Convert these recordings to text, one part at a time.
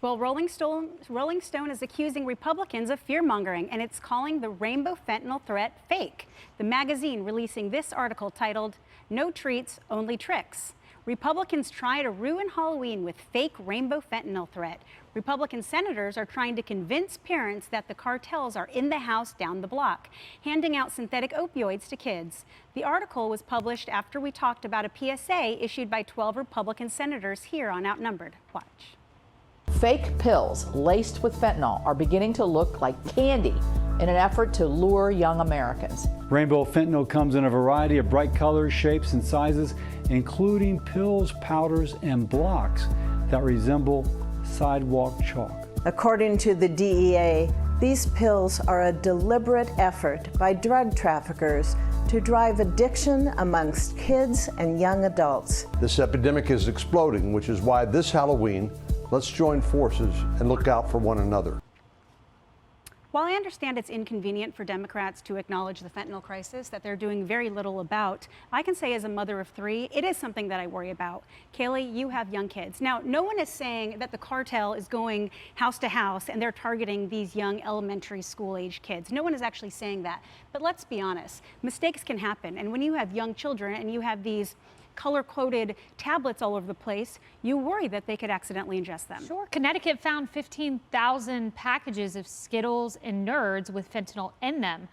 Well, Rolling Stone is accusing Republicans of fear-mongering, and it's calling the rainbow fentanyl threat fake. The magazine releasing this article titled, "No Treats, Only Tricks." Republicans try to ruin Halloween with fake rainbow fentanyl threat. Republican senators are trying to convince parents that the cartels are in the house down the block, handing out synthetic opioids to kids. The article was published after we talked about a PSA issued by 12 Republican senators here on Outnumbered. Watch. Fake pills laced with fentanyl are beginning to look like candy in an effort to lure young Americans. Rainbow fentanyl comes in a variety of bright colors, shapes, and sizes, including pills, powders, and blocks that resemble sidewalk chalk. According to the DEA, these pills are a deliberate effort by drug traffickers to drive addiction amongst kids and young adults. This epidemic is exploding, which is why this Halloween, let's join forces and look out for one another. While I understand it's inconvenient for Democrats to acknowledge the fentanyl crisis that they're doing very little about, I can say as a mother of three, it is something that I worry about. Kaylee, you have young kids. Now, no one is saying that the cartel is going house to house and they're targeting these young elementary school age kids. No one is actually saying that. But let's be honest, mistakes can happen. And when you have young children and you have these color-coded tablets all over the place, you worry that they could accidentally ingest them. Sure. Connecticut found 15,000 packages of Skittles and Nerds with fentanyl in them.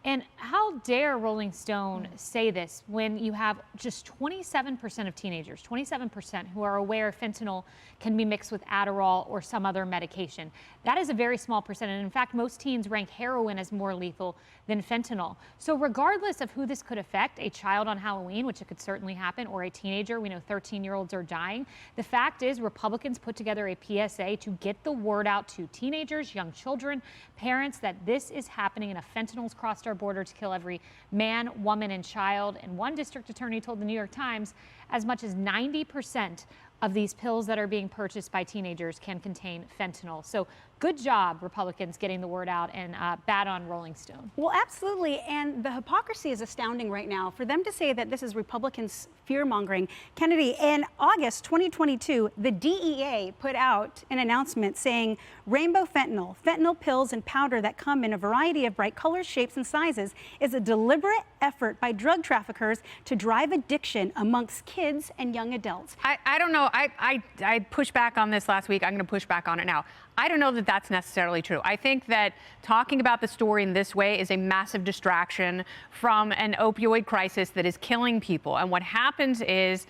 And how dare Rolling Stone say this when you have just 27% of teenagers, 27% who are aware fentanyl can be mixed with Adderall or some other medication. That is a very small percent. And in fact, most teens rank heroin as more lethal than fentanyl. So regardless of who this could affect, a child on Halloween, which it could certainly happen, or a teenager, we know 13-year-olds are dying. The fact is Republicans put together a PSA to get the word out to teenagers, young children, parents that this is happening and a fentanyl's crossed our border to kill every man, woman, and child. And one district attorney told the New York Times as much as 90% of these pills that are being purchased by teenagers can contain fentanyl. So good job, Republicans, getting the word out, and bad on Rolling Stone. Well, absolutely. And the hypocrisy is astounding right now. For them to say that this is Republicans fear-mongering. Kennedy, in August 2022, the DEA put out an announcement saying rainbow fentanyl pills and powder that come in a variety of bright colors, shapes, and sizes is a deliberate effort by drug traffickers to drive addiction amongst kids and young adults. I don't know. I pushed back on this last week. I'm going to push back on it now. I don't know that that's necessarily true. I think that talking about the story in this way is a massive distraction from an opioid crisis that is killing people. And what happens is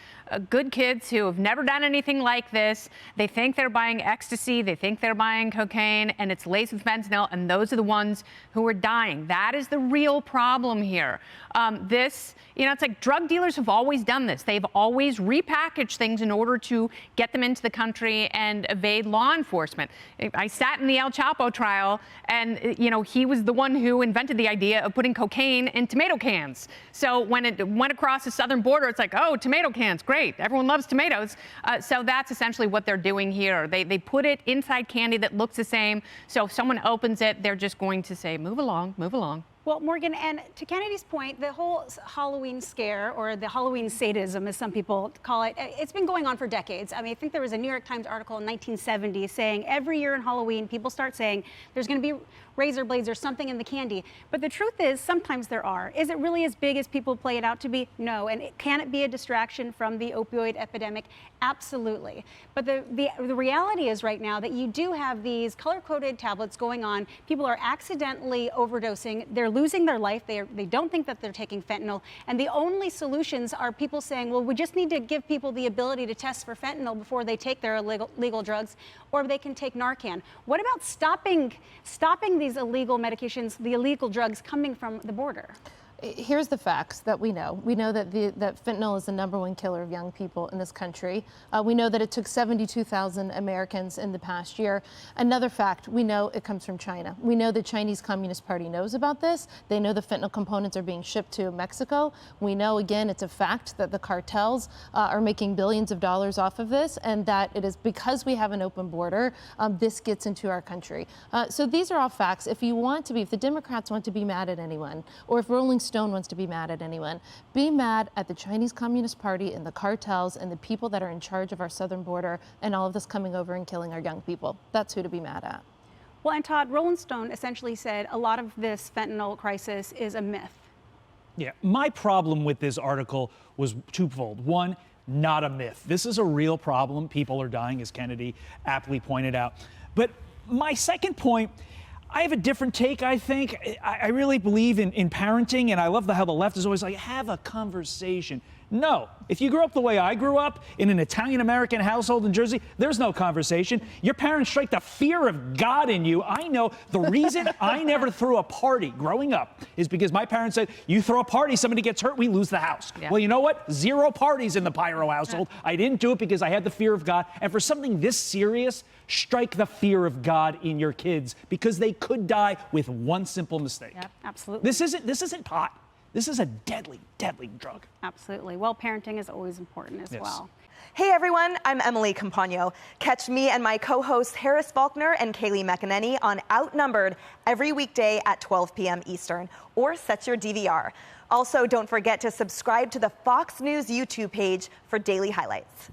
good kids who have never done anything like this, they think they're buying ecstasy, they think they're buying cocaine, and it's laced with fentanyl, and those are the ones who are dying. That is the real problem here. It's like drug dealers have always done this. They've always repackaged things in order to get them into the country and evade law enforcement. I sat in the El Chapo trial, and he was the one who invented the idea of putting cocaine in tomato cans. So when it went across the southern border, it's like, oh, tomato cans, great. Everyone loves tomatoes. So that's essentially what they're doing here. They put it inside candy that looks the same. So if someone opens it, they're just going to say, move along, move along. Well, Morgan, and to Kennedy's point, the whole Halloween scare, or the Halloween sadism, as some people call it, it's been going on for decades. I mean, I think there was a New York Times article in 1970 saying every year in Halloween, people start saying there's going to be razor blades or something in the candy. But the truth is, sometimes there are. Is it really as big as people play it out to be? No. And can it be a distraction from the opioid epidemic? Absolutely. But the reality is right now that you do have these color-coded tablets going on. People are accidentally overdosing. They're losing their life. They don't think that they're taking fentanyl. And the only solutions are people saying, well, we just need to give people the ability to test for fentanyl before they take their illegal drugs, or they can take Narcan. What about stopping these illegal medications, the illegal drugs coming from the border? Here's the facts that we know. We know that that fentanyl is the #1 killer of young people in this country. We know that it took 72,000 Americans in the past year. Another fact, we know it comes from China. We know the Chinese Communist Party knows about this. They know the fentanyl components are being shipped to Mexico. We know, again, it's a fact that the cartels are making billions of dollars off of this, and that it is because we have an open border, this gets into our country. So these are all facts. If the Democrats want to be mad at anyone, or if Rolling Stone Stone wants to be mad at anyone. Be mad at the Chinese Communist Party and the cartels and the people that are in charge of our southern border and all of this coming over and killing our young people. That's who to be mad at. Well, and Todd, Rolling Stone essentially said a lot of this fentanyl crisis is a myth. Yeah, my problem with this article was twofold. One, not a myth. This is a real problem. People are dying, as Kennedy aptly pointed out. But my second point, I have a different take, I think. I really believe in parenting, and I love how the left is always like, have a conversation. No. If you grew up the way I grew up, in an Italian-American household in Jersey, there's no conversation. Your parents strike the fear of God in you. I know the reason I never threw a party growing up is because my parents said, you throw a party, somebody gets hurt, we lose the house. Yeah. Well, you know what? 0 parties in the Pyro household. I didn't do it because I had the fear of God. And for something this serious, strike the fear of God in your kids because they could die with one simple mistake. Yep, absolutely. This isn't pot. This is a deadly, deadly drug. Absolutely. Well, parenting is always important as well. Hey everyone, I'm Emily Campagno. Catch me and my co-hosts Harris Faulkner and Kaylee McEnany on Outnumbered every weekday at 12 p.m. Eastern, or set your DVR. Also, don't forget to subscribe to the Fox News YouTube page for daily highlights.